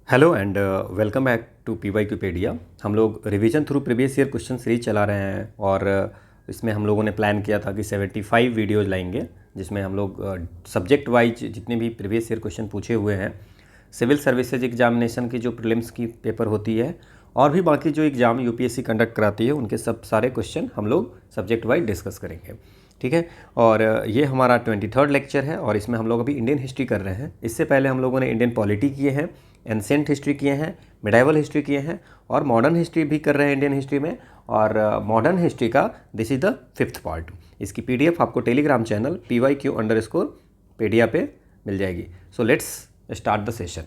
Hello and welcome back to PYQpedia। हम लोग revision through previous year question series चला रहे हैं और इसमें हम लोगों ने प्लान किया था कि 75 वीडियोज लाएंगे, जिसमें हम लोग सब्जेक्ट वाइज जितने भी प्रीवियस ईयर क्वेश्चन पूछे हुए हैं, सिविल सर्विसेज एग्जामिनेशन की जो प्रीलिम्स की पेपर होती है और भी बाकी जो एग्ज़ाम UPSC कंडक्ट कराती है उनके सब सारे क्वेश्चन हम लोग सब्जेक्ट वाइज डिस्कस करेंगे। ठीक है, और ये हमारा 23rd लेक्चर है और इसमें हम लोग अभी इंडियन हिस्ट्री कर रहे हैं। इससे पहले हम लोगों ने इंडियन पॉलिटी किए हैं, एंशिएंट हिस्ट्री किए हैं, मिडाइवल हिस्ट्री किए हैं और मॉडर्न हिस्ट्री भी कर रहे हैं इंडियन हिस्ट्री में। और मॉडर्न हिस्ट्री का this is the 5th part. इसकी PDF आपको टेलीग्राम चैनल PYQ_pedia पे मिल जाएगी। So let's start the session.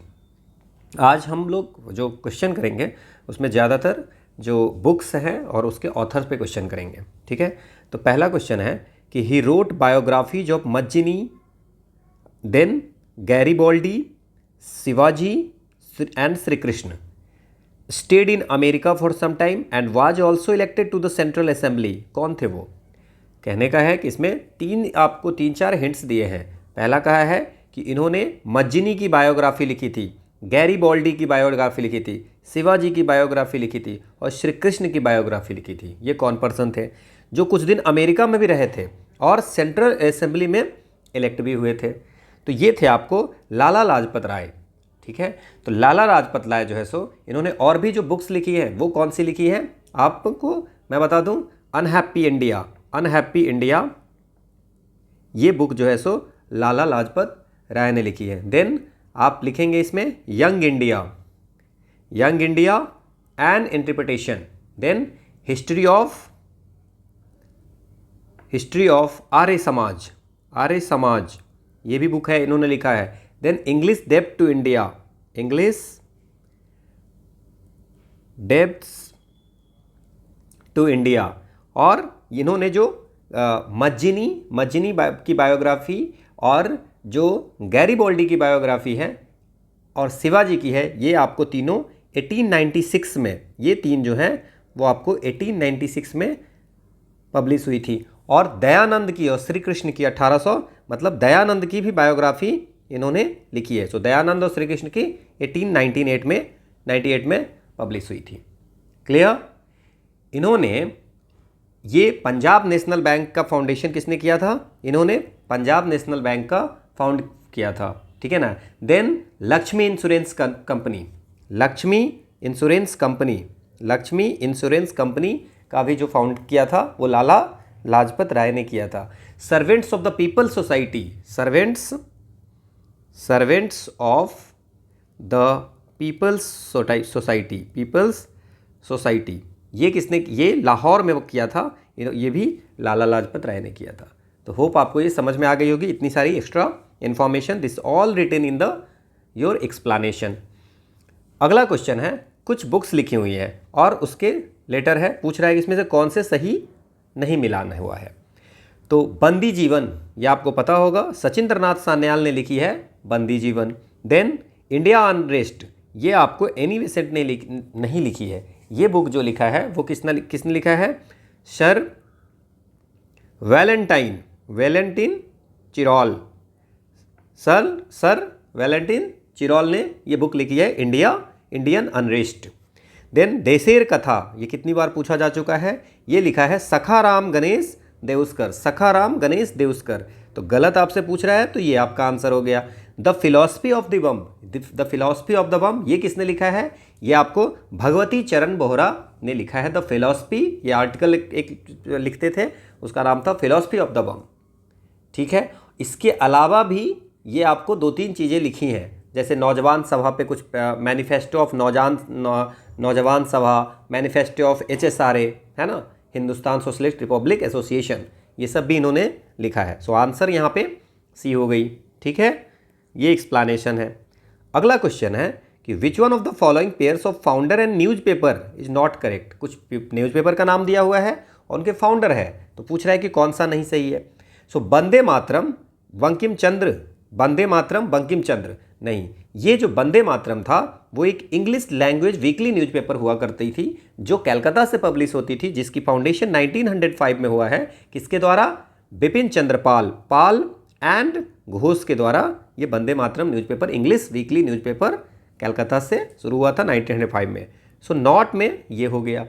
आज हम लोग जो क्वेश्चन करेंगे उसमें ज़्यादातर जो बुक्स हैं और उसके ऑथर्स पे क्वेश्चन करेंगे। ठीक है, तो पहला क्वेश्चन है कि he wrote biographies of Mazzini, then Garibaldi, Shivaji and Shri Krishna, stayed in America for some time and was also elected to the central assembly. कौन थे वो? कहने का है कि इसमें आपको 3-4 हिंट्स दिए हैं। पहला कहा है कि इन्होंने मज्जिनी की बायोग्राफी लिखी थी, गैरीबॉल्डी की बायोग्राफी लिखी थी, शिवाजी की बायोग्राफी लिखी थी और श्री कृष्ण की बायोग्राफी लिखी थी। ये कौन पर्सन थे जो कुछ दिन अमेरिका में भी रहे थे और सेंट्रल असेंबली में इलेक्ट भी हुए थे? तो ये थे आपको लाला लाजपत राय। ठीक है, तो लाला लाजपत राय जो है सो इन्होंने और भी जो बुक्स लिखी है वो कौन सी लिखी है आपको मैं बता दूं। अनहैप्पी इंडिया, अनहैप्पी इंडिया, ये बुक जो है सो लाला लाजपत राय ने लिखी है। देन आप लिखेंगे इसमें young India, young India an interpretation, then history of Arya Samaj, Arya समाज ये भी बुक है, इन्होंने लिखा है। Then English depth to India, English depths to India. और इन्होंने जो मज्जिनी की बायोग्राफी और जो गैरीबॉल्डी की बायोग्राफी है और शिवाजी की है, ये आपको तीनों 1896 में, ये तीन जो हैं वो आपको 1896 में पब्लिश हुई थी। और दयानंद की और श्री कृष्ण की 1800 मतलब दयानंद की भी बायोग्राफी इन्होंने लिखी है। सो दयानंद और श्री कृष्ण की 1898 में पब्लिश हुई थी। क्लियर? इन्होंने ये पंजाब नेशनल बैंक का फाउंडेशन किसने किया था? इन्होंने पंजाब नेशनल बैंक का फाउंड किया था। ठीक है ना। Then Lakshmi Insurance Company, Lakshmi Insurance Company, Lakshmi Insurance Company का भी जो फाउंड किया था वो लाला लाजपत राय ने किया था। Servants of the People's Society, Servants of the People's Society, People's Society, ये किसने, ये लाहौर में वो किया था, ये भी लाला लाजपत राय ने किया था। तो होप आपको ये समझ में आ गई होगी, इतनी सारी extra information, this all written in the your explanation. अगला क्वेश्चन है, कुछ बुक्स लिखी हुई है और उसके लेटर है, पूछ रहा है कि इसमें से कौन से सही नहीं मिलान हुआ है। तो बंदी जीवन, ये आपको पता होगा, सचिंद्रनाथ सान्याल ने लिखी है बंदी जीवन। देन इंडिया अनरेस्ट, ये आपको एनी बेसेंट ने नहीं लिखी है। ये बुक जो लिखा है वो किसने लिखा है? सर वैलेंटाइन चिरॉल, सर वैलेंटाइन चिरॉल ने ये बुक लिखी है, इंडियन अनरेस्ट। देन देसेर कथा, ये कितनी बार पूछा जा चुका है, ये लिखा है सखाराम गणेश देउस्कर, सखाराम गणेश देउस्कर। तो गलत आपसे पूछ रहा है तो ये आपका आंसर हो गया। The philosophy of the bomb, the philosophy of the bomb, ये किसने लिखा है? ये आपको भगवती चरण बोहरा ने लिखा है। द फिलॉसफी, ये आर्टिकल एक लिखते थे, उसका नाम था फिलॉसफी ऑफ द बम। ठीक है, इसके अलावा भी ये आपको 2-3 चीज़ें लिखी हैं, जैसे नौजवान सभा पे कुछ, मैनिफेस्टो ऑफ नौजवान सभा, मैनिफेस्टो ऑफ HSRA है ना, हिंदुस्तान सोशलिस्ट रिपब्लिक एसोसिएशन, ये सब भी इन्होंने लिखा है। सो आंसर यहाँ पे C हो गई। ठीक है, ये एक्सप्लेनेशन है। अगला क्वेश्चन है कि which one of the following pairs of founder and newspaper is not correct. कुछ न्यूज़पेपर का नाम दिया हुआ है और उनके फाउंडर है, तो पूछ रहा है कि कौन सा नहीं सही है। सो वंदे मातरम बंकिम चंद्र नहीं, ये जो वंदे मातरम था वो एक इंग्लिश लैंग्वेज वीकली न्यूज़पेपर हुआ करती थी जो कलकत्ता से पब्लिश होती थी, जिसकी फाउंडेशन 1905 में हुआ है। किसके द्वारा? बिपिन चंद्र पाल एंड घोष के द्वारा ये Vande Mataram newspaper, English weekly newspaper Calcutta से शुरू हुआ था 1905 में। सो नॉट में ये हो गया।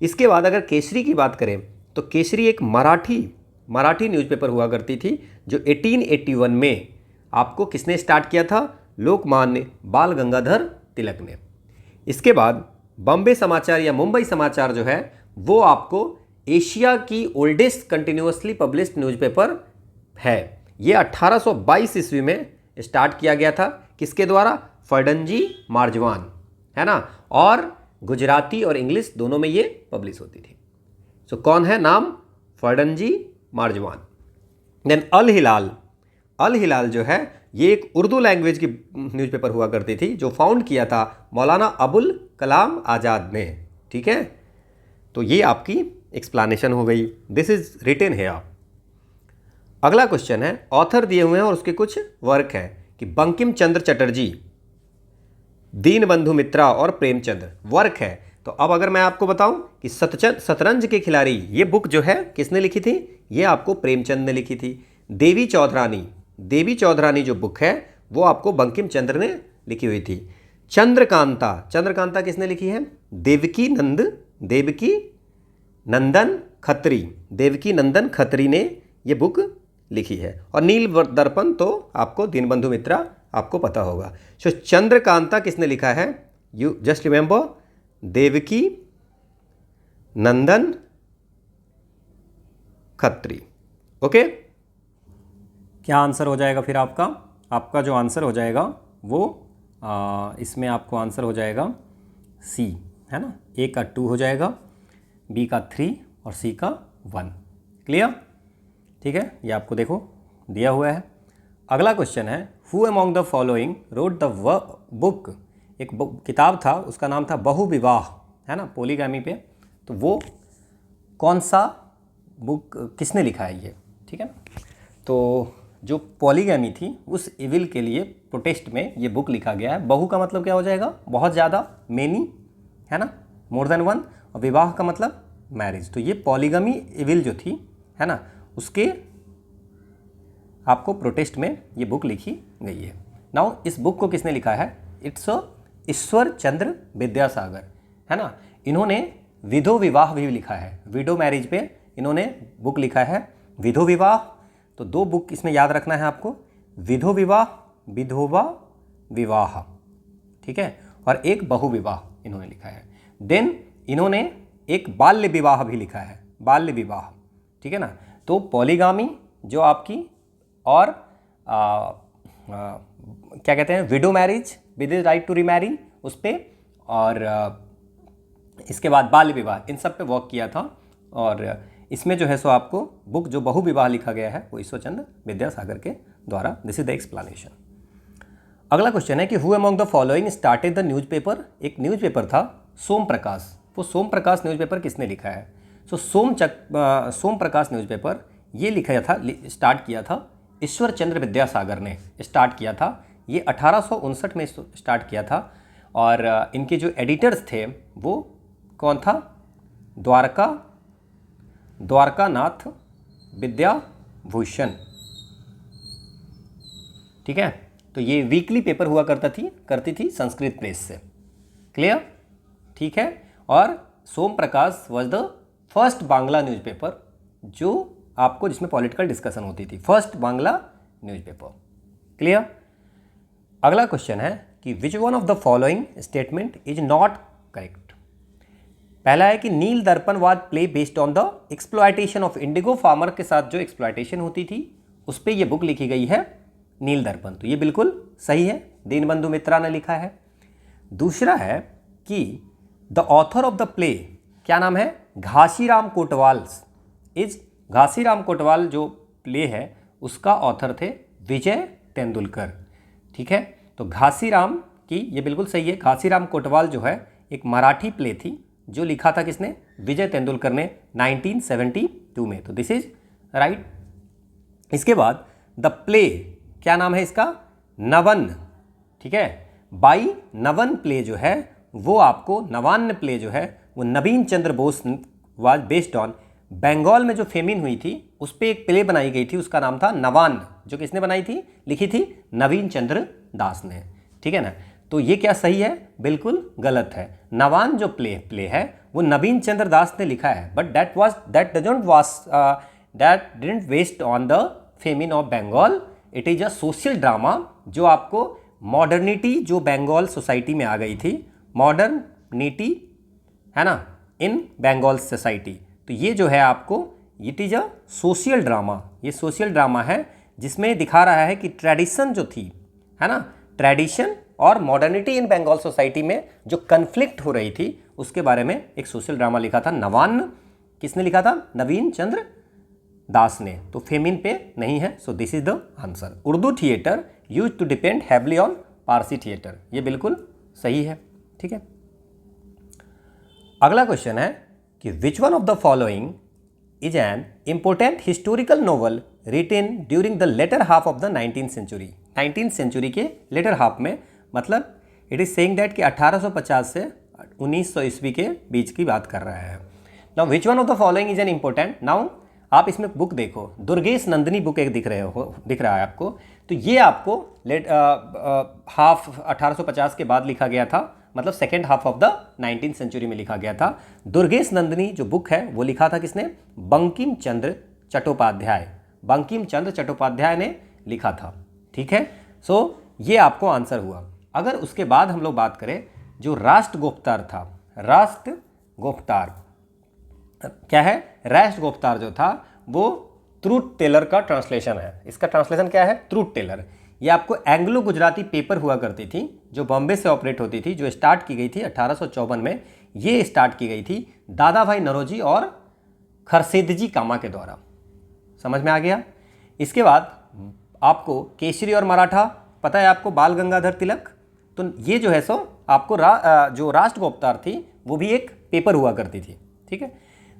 इसके बाद अगर केसरी की बात करें तो केसरी एक मराठी न्यूज़पेपर हुआ करती थी जो 1881 में आपको किसने स्टार्ट किया था? लोकमान्य बाल गंगाधर तिलक ने। इसके बाद बॉम्बे समाचार या मुंबई समाचार जो है वो आपको एशिया की ओल्डेस्ट कंटिन्यूअसली पब्लिश्ड न्यूज़पेपर है। ये 1822 ईस्वी में स्टार्ट किया गया था। किसके द्वारा? फर्डनजी मार्जवान, है ना। और गुजराती और इंग्लिश दोनों में ये पब्लिश होती थी। सो कौन है नाम? फर्डनजी मार्जवान। देन अल हिलाल जो है ये एक उर्दू लैंग्वेज की न्यूज़पेपर हुआ करती थी जो फाउंड किया था मौलाना अबुल कलाम आज़ाद ने। ठीक है, तो ये आपकी एक्सप्लेनेशन हो गई। दिस इज रिटन है। अगला क्वेश्चन है, ऑथर दिए हुए हैं और उसके कुछ वर्क हैं कि बंकिम चंद्र चटर्जी, दीनबंधु मित्रा और प्रेमचंद वर्क है। तो अब अगर मैं आपको बताऊं कि शतरंज के खिलाड़ी, ये बुक जो है किसने लिखी थी? ये आपको प्रेमचंद ने लिखी थी। देवी चौधरानी जो बुक है वो आपको बंकिम चंद्र ने लिखी हुई थी। चंद्रकांता किसने लिखी है? देवकी नंदन खत्री ने ये बुक लिखी है। और नील दर्पण तो आपको दीनबंधु मित्रा आपको पता होगा। सो चंद्रकांता किसने लिखा है? You just remember, Devaki Nandan Khatri. Okay, क्या आंसर हो जाएगा फिर आपका जो आंसर हो जाएगा वो इसमें आपको आंसर हो जाएगा सी, है ना। ए का 2 हो जाएगा, बी का 3 और सी का 1। क्लियर? ठीक है, ये आपको देखो दिया हुआ है। अगला क्वेश्चन है, who among the following road the book. एक किताब था, उसका नाम था बहुविवाह, है ना, पोलीगैमी पे। तो वो कौन सा बुक किसने लिखा है ये? ठीक है, तो जो पॉलीगैमी थी उस इविल के लिए प्रोटेस्ट में ये बुक लिखा गया है। बहु का मतलब क्या हो जाएगा? बहुत ज़्यादा, मेनी, है ना, मोर देन वन। और विवाह का मतलब मैरिज। तो ये पॉलीगैमी इविल जो थी, है ना, उसके आपको प्रोटेस्ट में ये बुक लिखी गई है। नाउ इस बुक को किसने लिखा है? इट्स ईश्वर चंद्र विद्यासागर, है ना। इन्होंने विधो विवाह भी लिखा है। विडो मैरिज पे इन्होंने बुक लिखा है, विधो विवाह। तो 2 बुक इसमें याद रखना है आपको, विधो विवाह, विधोबा विवाह, ठीक है, और एक बहु विवाह इन्होंने लिखा है। देन इन्होंने एक बाल्य विवाह भी लिखा है, बाल्य विवाह, ठीक है ना। तो पॉलीगामी जो आपकी और क्या कहते हैं, widow marriage with right to remarry उस पर, और इसके बाद बाल्य विवाह, इन सब पे वर्क किया था। और इसमें जो है सो आपको बुक जो बहु विवाह लिखा गया है वो ईश्वरचंद्र विद्यासागर के द्वारा। This is the explanation. अगला क्वेश्चन है कि who among the following started the newspaper. एक न्यूज़पेपर था सोम प्रकाश, वो सोम प्रकाश न्यूज़पेपर किसने लिखा है? सो सोम प्रकाश न्यूज़पेपर ये लिखा था, स्टार्ट किया था ईश्वरचंद्र विद्यासागर ने स्टार्ट किया था। ये 1859 में स्टार्ट किया था। और इनके जो एडिटर्स थे वो कौन था? द्वारकानाथ विद्याभूषण, ठीक है। तो ये वीकली पेपर हुआ करती थी संस्कृत प्रेस से। क्लियर? ठीक है। और Som Prakash was the first Bangla newspaper जो आपको, जिसमें पॉलिटिकल डिस्कशन होती थी, फर्स्ट बांग्ला न्यूज़पेपर। क्लियर? अगला क्वेश्चन है कि which one of the following statement is not correct. पहला है कि Neel Darpan was play based on the exploitation of indigo farmer के साथ जो एक्सप्लॉयटेशन होती थी उस पर यह बुक लिखी गई है नील दर्पण। तो ये बिल्कुल सही है, दीनबंधु मित्रा ने लिखा है। दूसरा है कि the author of the play क्या नाम है? घासीराम कोटवाल। घासीराम कोटवाल जो प्ले है उसका ऑथर थे विजय तेंदुलकर, ठीक है। तो घासीराम की ये बिल्कुल सही है। घासीराम कोटवाल जो है एक मराठी प्ले थी जो लिखा था किसने? विजय तेंदुलकर ने 1972 में। तो दिस इज राइट। इसके बाद द प्ले क्या नाम है इसका? नवन, ठीक है। बाई नवन प्ले जो है वो आपको, नवान्न प्ले जो है वो Navin Chandra Bose was based on, Bengal में जो फेमिन हुई थी उस पर एक प्ले बनाई गई थी, उसका नाम था नवान्न, जो किसने बनाई थी, लिखी थी नवीन चंद्र दास ने, ठीक है ना। तो ये क्या सही है? बिल्कुल गलत है। नवान जो प्ले है वो नवीन चंद्र दास ने लिखा है, but that didn't rest on the famine of Bengal. It is a social drama जो आपको मॉडर्निटी जो बंगाल सोसाइटी में आ गई थी, मॉडर्निटी है ना, इन बंगाल सोसाइटी। तो ये जो है आपको, it is a social drama, ये सोशल ड्रामा है जिसमें दिखा रहा है कि ट्रेडिशन जो थी, है ना, ट्रेडिशन और मॉडर्निटी इन बंगाल सोसाइटी में जो कन्फ्लिक्ट हो रही थी उसके बारे में एक सोशल ड्रामा लिखा था। नवान किसने लिखा था? नवीन चंद्र दास ने। तो फेमिन पे नहीं है, so this is the answer. Urdu theatre use to depend heavily on Parsi theatre, ये बिल्कुल सही है। ठीक है, अगला क्वेश्चन है कि which one of the following is an important historical novel written during the latter half of the 19th century. 19th century के लेटर हाफ में, मतलब इट इज सेइंग दैट कि 1850 से 1900 ईस्वी के बीच की बात कर रहा है। Now which one of the following is an important. Now आप इसमें बुक देखो, दुर्गेश नंदिनी बुक एक दिख रहा है आपको। तो ये आपको हाफ 1850 के बाद लिखा गया था, मतलब second half of the 19th century में लिखा गया था। दुर्गेश नंदिनी जो बुक है वो लिखा था किसने? बंकिम चंद्र चट्टोपाध्याय। बंकिम चंद्र चट्टोपाध्याय ने लिखा था। ठीक है, सो ये आपको आंसर हुआ। अगर उसके बाद हम लोग बात करें, जो राष्ट्रगुप्तार था, राष्ट्रगुप्तार क्या है? राष्ट्रगुप्तार जो था वो ट्रूथ टेलर का ट्रांसलेशन है। इसका ट्रांसलेशन क्या है? Truth teller. ये आपको एंग्लो गुजराती पेपर हुआ करती थी जो बॉम्बे से ऑपरेट होती थी, जो स्टार्ट की गई थी 1854 में। ये स्टार्ट की गई थी दादा भाई नौरोजी और खरसेदजी कामा के द्वारा। समझ में आ गया? इसके बाद आपको केसरी और मराठा पता है आपको, बाल गंगाधर तिलक। तो ये जो है सो आपको जो राष्ट्रगुप्तार थी वो भी एक पेपर हुआ करती थी। ठीक है,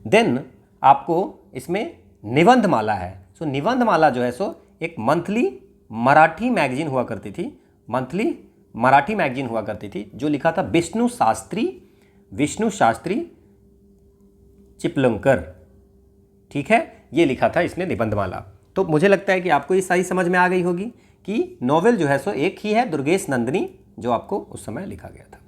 देन आपको इसमें निबंधमाला है। सो निबंधमाला जो है सो एक मंथली मराठी मैगजीन हुआ करती थी, मंथली मराठी मैगजीन हुआ करती थी, जो लिखा था विष्णु शास्त्री चिपलंकर। ठीक है, ये लिखा था इसने निबंधमाला। तो मुझे लगता है कि आपको ये सही समझ में आ गई होगी कि नोवेल जो है सो एक ही है, दुर्गेश नंदिनी, जो आपको उस समय लिखा गया था।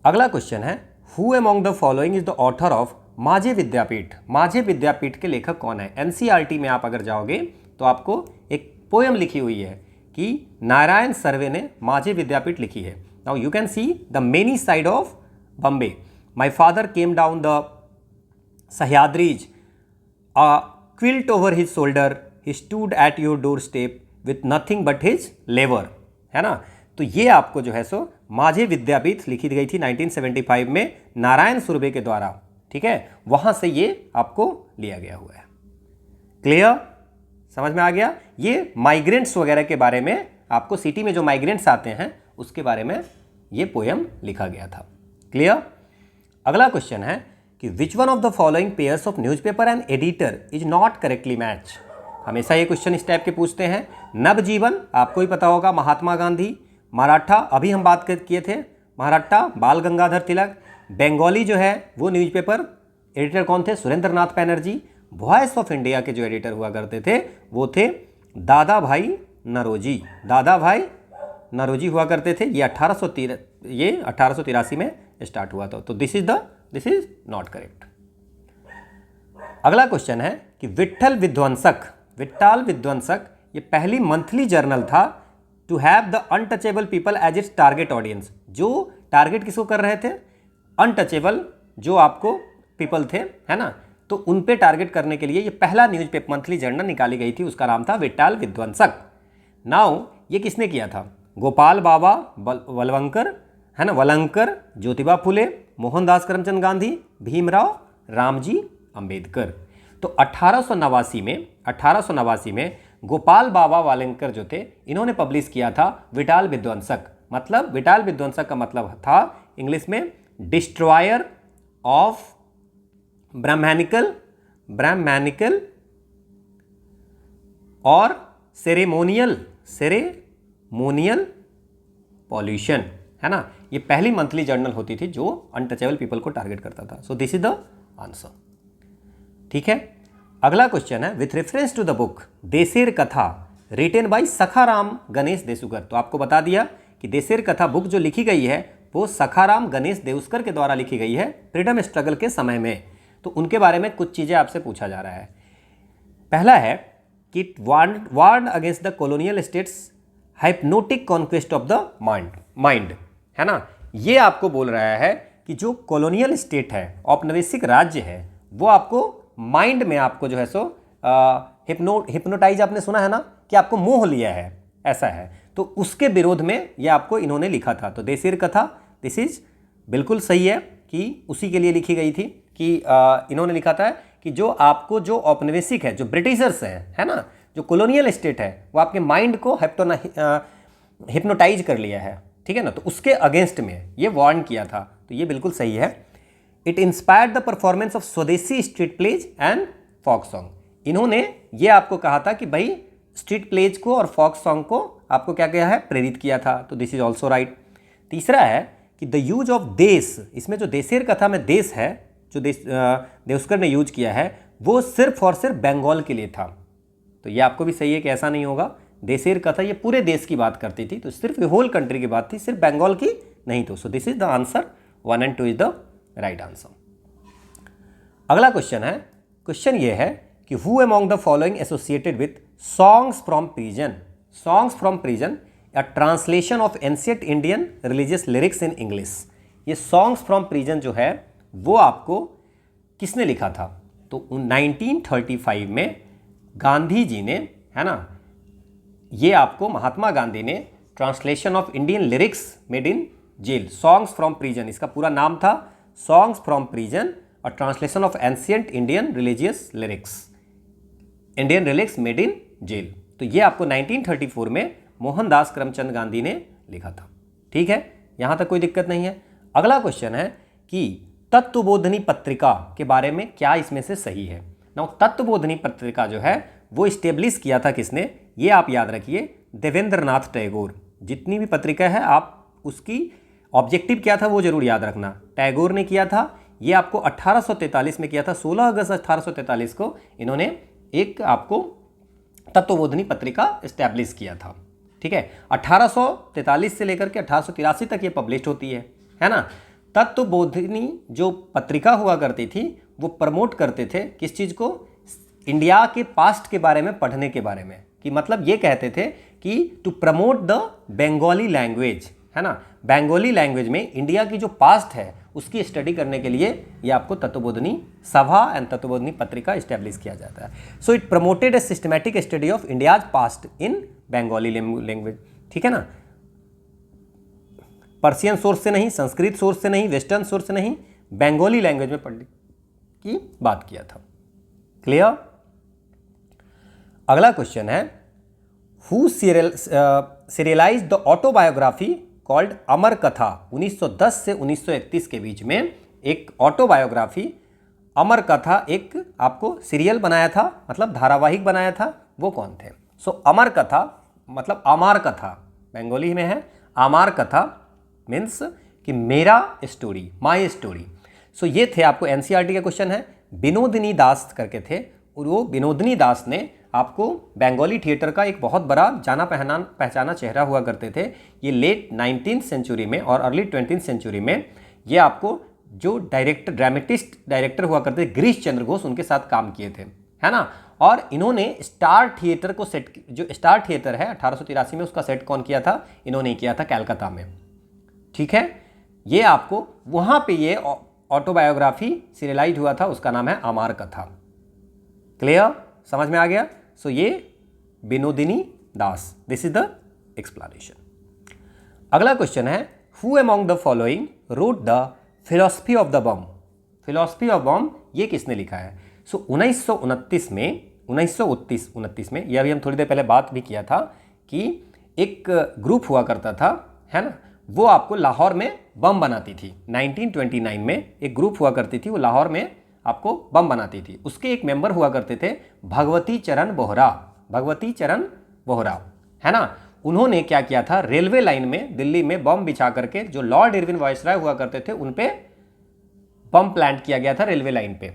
अगला क्वेश्चन है, who among the following is the author of माझे विद्यापीठ। माझे विद्यापीठ के लेखक कौन है? एनसीईआरटी में आप अगर जाओगे तो आपको एक पोयम लिखी हुई है कि नारायण सर्वे ने माझे विद्यापीठ लिखी है। Now you can see the many side of Bombay, my father came down the Sahyadris, a quilt over his shoulder, he stood at your door step with nothing but his लेवर, है ना। तो ये आपको जो है सो माझे विद्यापीठ लिखी गई थी 1975 में नारायण सुर्वे के द्वारा। ठीक है, वहां से ये आपको लिया गया हुआ है। क्लियर? समझ में आ गया? ये माइग्रेंट्स वगैरह के बारे में, आपको सिटी में जो माइग्रेंट्स आते हैं उसके बारे में ये पोयम लिखा गया था। क्लियर? अगला क्वेश्चन है कि which one of the following pairs of newspaper and editor is not correctly match. हमेशा ये क्वेश्चन इस टाइप के पूछते हैं। नवजीवन आपको ही पता होगा, महात्मा गांधी। मराठा अभी हम बात किए थे, मराठा बाल गंगाधर तिलक। बंगाली जो है वो न्यूज़पेपर एडिटर कौन थे? सुरेंद्र नाथ बैनर्जी। वॉइस ऑफ इंडिया के जो एडिटर हुआ करते थे वो थे दादा भाई नरोजी। दादा भाई नरोजी हुआ करते थे। ये 1883 में स्टार्ट हुआ था। तो दिस इज नॉट करेक्ट। अगला क्वेश्चन है कि विट्ठल विध्वंसक ये पहली मंथली जर्नल था to have the untouchable people as its target audience. जो टारगेट किसको कर रहे थे? अनटचेबल जो आपको पीपल थे, है ना, तो उन पे टारगेट करने के लिए ये पहला न्यूज़पेपर मंथली जर्नल निकाली गई थी, उसका नाम था विट्ठल विध्वंसक। नाउ ये किसने किया था? गोपाल बाबा वलवंकर, है ना, वलंकर, ज्योतिबा फुले, मोहनदास करमचंद गांधी, भीमराव रामजी अंबेडकर। तो 1889 में गोपाल बाबा वालेंकर जो थे, इन्होंने पब्लिश किया था विट्ठल विध्वंसक। मतलब विट्ठल विध्वंसक का मतलब था इंग्लिश में डिस्ट्रॉयर ऑफ ब्राह्मणिकल और सेरेमोनियल पॉल्यूशन, है ना। ये पहली मंथली जर्नल होती थी जो अनटचेबल पीपल को टारगेट करता था। So this is the answer. ठीक है, अगला क्वेश्चन है with reference to the book Desher Katha written by Sakharam Ganesh Deuskar. तो आपको बता दिया कि देसेर कथा बुक जो लिखी गई है वो सखाराम गणेश देउस्कर के द्वारा लिखी गई है फ्रीडम स्ट्रगल के समय में। तो उनके बारे में कुछ चीज़ें आपसे पूछा जा रहा है। पहला है कि warn against the colonial state's hypnotic conquest of the mind, है ना। ये आपको बोल रहा है कि जो कॉलोनियल स्टेट है, औपनिवेशिक राज्य है, वो आपको माइंड में आपको जो है सो हिप्नोटाइज, आपने सुना है ना कि आपको मोह लिया है, ऐसा है। तो उसके विरोध में ये आपको इन्होंने लिखा था। तो देसेर कथा दिस इज बिल्कुल सही है कि उसी के लिए लिखी गई थी कि इन्होंने लिखा था कि जो आपको जो औपनिवेशिक है, जो ब्रिटिशर्स हैं, है ना, जो कॉलोनियल स्टेट है, वो आपके माइंड को हिप्नोटाइज कर लिया है, ठीक है ना। तो उसके अगेंस्ट में ये वार्न किया था। तो ये बिल्कुल सही है। It inspired the performance of swadeshi street plays and folk song. इन्होंने ये आपको कहा था कि भाई स्ट्रीट प्लेज को और फॉक सॉन्ग को आपको क्या किया है, प्रेरित किया था। तो दिस इज ऑल्सो राइट। तीसरा है कि द यूज ऑफ देश, इसमें जो देसेर कथा में देश है, जो देउस्कर ने यूज किया है, वो सिर्फ और सिर्फ बंगाल के लिए था। तो ये आपको भी सही है कि ऐसा नहीं होगा। देसेर कथा ये पूरे देश की बात करती थी, तो सिर्फ होल कंट्री की बात थी, सिर्फ बंगाल की नहीं। तो so this is the answer 1 and 2 is the right answer. अगला क्वेश्चन है, क्वेश्चन ये है कि who among the following associated with songs from prison. Songs from prison या translation of ancient Indian religious lyrics in English. ये songs from prison जो है वो आपको किसने लिखा था? तो 1935 में गांधी जी ने, है ना, ये आपको महात्मा गांधी ने translation of Indian lyrics made in jail, songs from prison, इसका पूरा नाम था सॉन्ग्स फ्रॉम प्रिजन और translation of ancient Indian religious lyrics, Indian lyrics made in jail. तो ये आपको 1934 में मोहनदास करमचंद गांधी ने लिखा था। ठीक है, यहाँ तक कोई दिक्कत नहीं है। अगला क्वेश्चन है कि तत्वबोधिनी पत्रिका के बारे में क्या इसमें से सही है। ना, तत्वबोधिनी पत्रिका जो है वो इस्टेब्लिश किया था किसने, ये आप याद रखिए, देवेंद्रनाथ टैगोर। जितनी भी पत्रिका है आप उसकी ऑब्जेक्टिव क्या था वो जरूर याद रखना, टैगोर ने किया था। ये आपको 1843 में किया था, 16 अगस्त 1843 को इन्होंने एक आपको तत्वबोधिनी पत्रिका इस्टेब्लिश किया था। ठीक है, 1843 से लेकर के 1883 तक ये पब्लिश होती है ना। तत्वबोधिनी जो पत्रिका हुआ करती थी वो प्रमोट करते थे किस चीज़ को, इंडिया के पास्ट के बारे में पढ़ने के बारे में, कि मतलब ये कहते थे कि to promote the Bengali language, है ना, बंगाली लैंग्वेज में इंडिया की जो पास्ट है उसकी स्टडी करने के लिए ये आपको तत्वबोधिनी सभा एंड तत्वबोधिनी पत्रिका इस्टेब्लिश किया जाता है। So it promoted A systematic study of India's past in Bengali language. ठीक है ना, पर्शियन सोर्स से नहीं, संस्कृत सोर्स से नहीं, वेस्टर्न सोर्स से नहीं, बंगाली लैंग्वेज में पढ़ने की बात किया था। क्लियर। अगला क्वेश्चन है, who serialized the autobiography called Amar Katha. 1910 से 1931 के बीच में एक ऑटोबायोग्राफी अमर कथा एक आपको सीरियल बनाया था, मतलब धारावाहिक बनाया था, वो कौन थे? सो अमर कथा मतलब अमार कथा, बंगाली में है अमार कथा, मीन्स कि मेरा स्टोरी, माई स्टोरी। सो ये थे आपको एनसीईआरटी का क्वेश्चन है। विनोदिनी दास करके थे, और वो विनोदिनी दास ने आपको बंगाली थिएटर का एक बहुत बड़ा जाना पहचाना चेहरा हुआ करते थे। ये लेट 19th सेंचुरी में और अर्ली 20th सेंचुरी में ये आपको जो ड्रामेटिस्ट डायरेक्टर हुआ करते थे गिरीश चंद्र घोष, उनके साथ काम किए थे, है ना। और इन्होंने स्टार थिएटर को सेट, जो स्टार थिएटर है 1883 में, उसका सेट कौन किया था? इन्होंने किया था कलकत्ता में। ठीक है, ये आपको वहाँ पे ये ऑटोबायोग्राफी सीरियलाइज हुआ था, उसका नाम है अमार कथा। क्लियर, समझ में आ गया? सो ये Vinodini Das, this is the explanation. अगला क्वेश्चन है, who among the following wrote the philosophy of the bomb. Philosophy of bomb ये किसने लिखा है? सो 1929 में, यह अभी हम थोड़ी देर पहले बात भी किया था कि एक ग्रुप हुआ करता था, है ना, वो आपको लाहौर में बम बनाती थी। 1929 में एक ग्रुप हुआ करती थी, वो लाहौर में आपको बम बनाती थी। उसके एक मेंबर हुआ करते थे भगवती चरण बोहरा, भगवती चरण बोहरा, है ना। उन्होंने क्या किया था, रेलवे लाइन में दिल्ली में बम बिछा करके, जो लॉर्ड इरविन वायसराय हुआ करते थे उन पे बम प्लांट किया गया था रेलवे लाइन पे।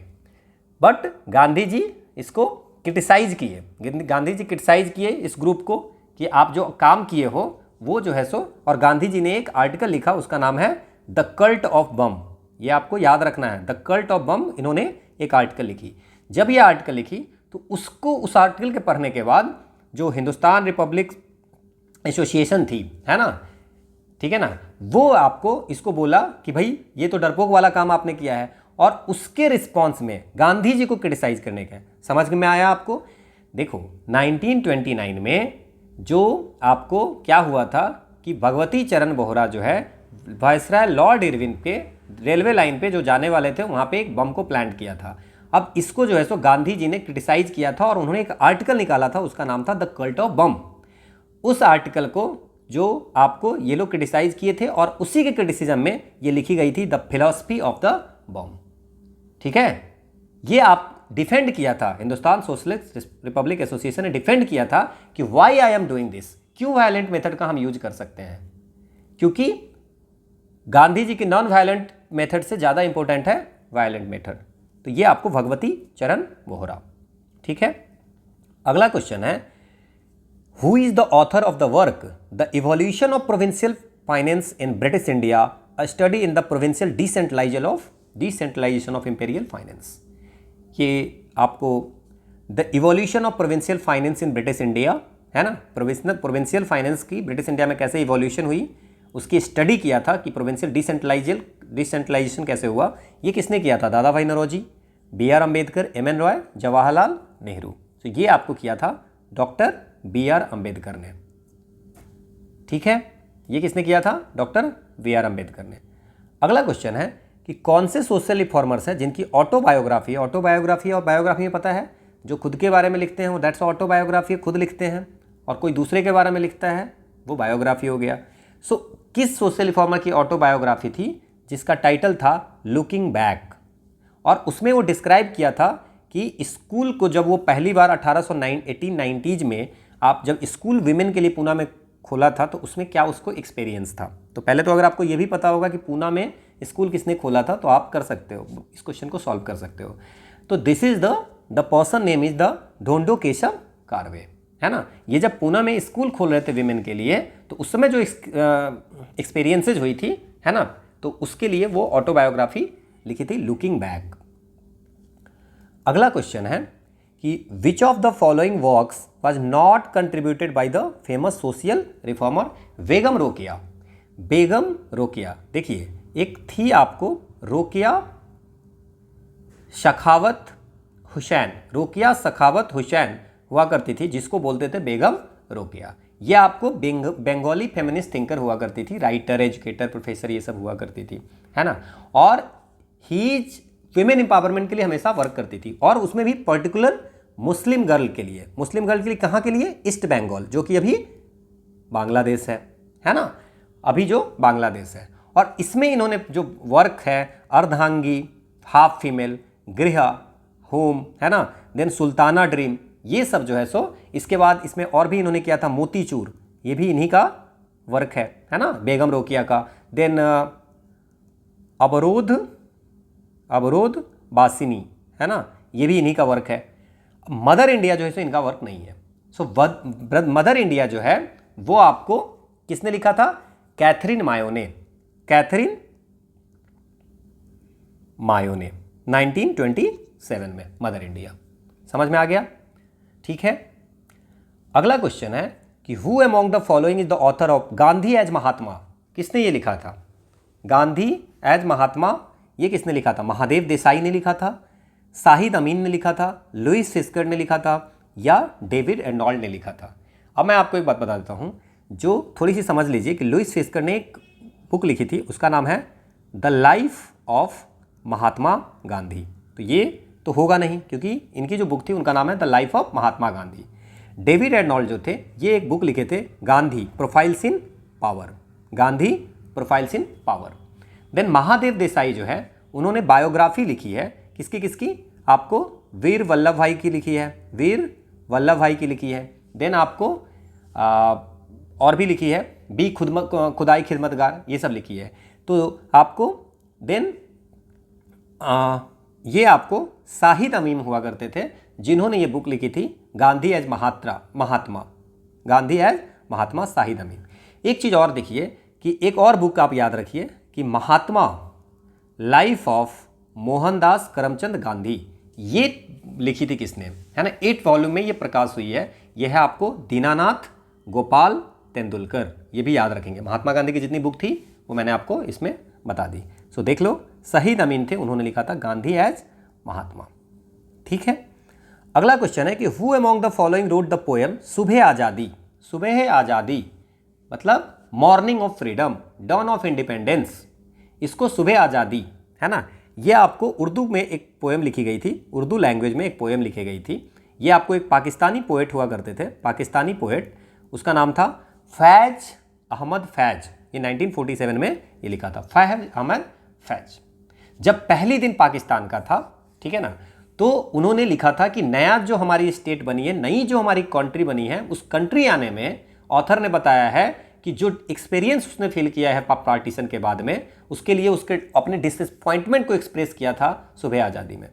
बट गांधी जी इसको क्रिटिसाइज किए, गांधी जी क्रिटिसाइज किए इस ग्रुप को कि आप जो काम किए हो वो जो है सो, और गांधी जी ने एक आर्टिकल लिखा, उसका नाम है द कल्ट ऑफ बम। ये आपको याद रखना है, द कल्ट ऑफ बम। इन्होंने एक आर्टिकल लिखी। जब ये आर्टिकल लिखी तो उसको, उस आर्टिकल के पढ़ने के बाद जो हिंदुस्तान रिपब्लिक एसोसिएशन थी, है ना, ठीक है ना, वो आपको इसको बोला कि भाई ये तो डरपोक वाला काम आपने किया है, और उसके रिस्पॉन्स में गांधी जी को क्रिटिसाइज करने का। समझ में आया आपको? देखो 1929 में जो आपको क्या हुआ था कि भगवती चरण बोहरा जो है वायसराय लॉर्ड इरविन के रेलवे लाइन पे जो जाने वाले थे वहाँ पे एक बम को प्लांट किया था। अब इसको जो है सो गांधी जी ने क्रिटिसाइज किया था और उन्होंने एक आर्टिकल निकाला था, उसका नाम था द कल्ट ऑफ बम। उस आर्टिकल को जो आपको ये लोग क्रिटिसाइज किए थे और उसी के क्रिटिसिज्म में ये लिखी गई थी द फिलॉसफी ऑफ द बम। ठीक है, ये आप डिफेंड किया था, हिंदुस्तान सोशलिस्ट रिपब्लिक एसोसिएशन ने डिफेंड किया था कि why I am doing this, क्यों वायलेंट मेथड का हम यूज कर सकते हैं, क्योंकि गांधी जी के नॉन वायलेंट मेथड से ज़्यादा इंपॉर्टेंट है वायलेंट मेथड। तो ये आपको भगवती चरण बोहरा। ठीक है, अगला क्वेश्चन है, who is the author of the work the evolution of provincial finance in British India, a study in the provincial decentralisation of imperial finance. ये आपको the evolution of provincial finance in British India, है ना, provincial finance की British India में कैसे evolution हुई, उसकी study किया था कि प्रोविंशियल डिसेंट्रलाइजेशन कैसे हुआ। ये किसने किया था? Dadabhai Naoroji, B R Ambedkar, M N Roy, Jawaharlal Nehru. तो ये आपको किया था डॉक्टर बी आर अम्बेडकर ने। ठीक है, ये किसने किया था? डॉक्टर बी आर अम्बेडकर ने। अगला क्वेश्चन है कि कौन से सोशल रिफॉर्मर्स हैं जिनकी ऑटोबायोग्राफी और बायोग्राफी में पता है, जो खुद के बारे में लिखते हैं वो दैट्स ऑटोबायोग्राफी, खुद लिखते हैं, और कोई दूसरे के बारे में लिखता है वो बायोग्राफी हो गया। सो किस सोशल रिफॉर्मर की ऑटोबायोग्राफी थी जिसका टाइटल था लुकिंग बैक, और उसमें वो डिस्क्राइब किया था कि स्कूल को जब वो पहली बार 1890s में आप जब स्कूल विमेन के लिए पूना में खोला था तो उसमें क्या उसको एक्सपीरियंस था। तो पहले तो अगर आपको ये भी पता होगा कि पूना में स्कूल किसने खोला था तो आप कर सकते हो, इस क्वेश्चन को सॉल्व कर सकते हो। तो this is the person name is the Dhondo Keshav Karve, है ना। ये जब पूना में स्कूल खोल रहे थे विमेन के लिए तो उस समय जो एक्सपीरियंसेज हुई थी, है ना, तो उसके लिए वो ऑटोबायोग्राफी लिखी थी लुकिंग बैक। अगला क्वेश्चन है कि which of the following works was not contributed by the famous social reformer Begum Rokeya. Begum Rokeya, देखिए एक थी आपको रोकेया सखावत हुसैन, रोकेया सखावत हुसैन हुआ करती थी, जिसको बोलते थे बेगम रोकेया। ये आपको बंगाली फेमिनिस्ट थिंकर हुआ करती थी, राइटर, एजुकेटर, प्रोफेसर, ये सब हुआ करती थी, है ना। और ही विमेन एम्पावरमेंट के लिए हमेशा वर्क करती थी, और उसमें भी पर्टिकुलर मुस्लिम गर्ल के लिए कहाँ के लिए? ईस्ट बंगाल, जो कि अभी बांग्लादेश है ना, अभी जो बांग्लादेश है। और इसमें इन्होंने जो वर्क है अर्धांगी, हाफ फीमेल, गृह, होम, है ना, देन सुल्ताना ड्रीम, ये सब जो है सो, इसके बाद इसमें और भी इन्होंने किया था मोतीचूर, ये भी इन्हीं का वर्क है ना, बेगम रोकेया का। देन अवरोध बासिनी, है ना, ये भी इन्हीं का वर्क है। मदर इंडिया जो है सो इनका वर्क नहीं है। सो मदर इंडिया जो है वो आपको किसने लिखा था? कैथरीन मायोने 1927 में मदर इंडिया। समझ में आ गया? ठीक है, अगला क्वेश्चन है कि who among the following is the author of Gandhi as Mahatma. किसने ये लिखा था? गांधी एज महात्मा, ये किसने लिखा था? महादेव देसाई ने लिखा था, शाहिद अमीन ने लिखा था, लुइस फिस्कर ने लिखा था, या डेविड एर्नॉल्ड ने लिखा था। अब मैं आपको एक बात बता देता हूँ जो थोड़ी सी समझ लीजिए कि लुइस फिस्कर ने एक बुक लिखी थी, उसका नाम है the life of Mahatma Gandhi. तो ये तो होगा नहीं, क्योंकि इनकी जो बुक थी उनका नाम है the life of Mahatma Gandhi. David Arnold जो थे ये एक बुक लिखे थे Gandhi profiles in power, Gandhi profiles in power. Then Mahadev Desai जो है उन्होंने बायोग्राफी लिखी है, किसकी? आपको वीर वल्लभ भाई की लिखी है, देन आपको और भी लिखी है बी खुदाई खिदमतगार, ये सब लिखी है। तो आपको देन ये आपको शाहिद अमीन हुआ करते थे जिन्होंने ये बुक लिखी थी गांधी एज महात्मा, शाहिद अमीन। एक चीज़ और देखिए कि एक और बुक आप याद रखिए कि महात्मा लाइफ ऑफ मोहनदास करमचंद गांधी, ये लिखी थी किसने, है ना, 8 वॉल्यूम में ये प्रकाश हुई है। यह है आपको दीनानाथ गोपाल तेंदुलकर, ये भी याद रखेंगे। महात्मा गांधी की जितनी बुक थी वो मैंने आपको इसमें बता दी। सो देख लो, शहीद अमीन थे, उन्होंने लिखा था गांधी एज महात्मा। ठीक है, अगला क्वेश्चन है कि who among the following wrote the poem Subah Azadi. Subah Azadi मतलब morning of freedom, dawn of independence, इसको सुबह आज़ादी, है ना, ये आपको उर्दू में एक पोएम लिखी गई थी, उर्दू लैंग्वेज में एक पोएम लिखी गई थी। ये आपको एक पाकिस्तानी पोएट हुआ करते थे, पाकिस्तानी पोएट, उसका नाम था फैज अहमद फैज। ये 1947 में ये लिखा था, फैज अहमद फैज। जब पहली दिन पाकिस्तान का था, ठीक है ना, तो उन्होंने लिखा था कि नया जो हमारी स्टेट बनी है, नई जो हमारी कंट्री बनी है, उस कंट्री आने में ऑथर ने बताया है कि जो एक्सपीरियंस उसने फील किया है पार्टीशन के बाद में, उसके लिए उसके अपने डिसअपॉइंटमेंट को एक्सप्रेस किया था सुबह आज़ादी में।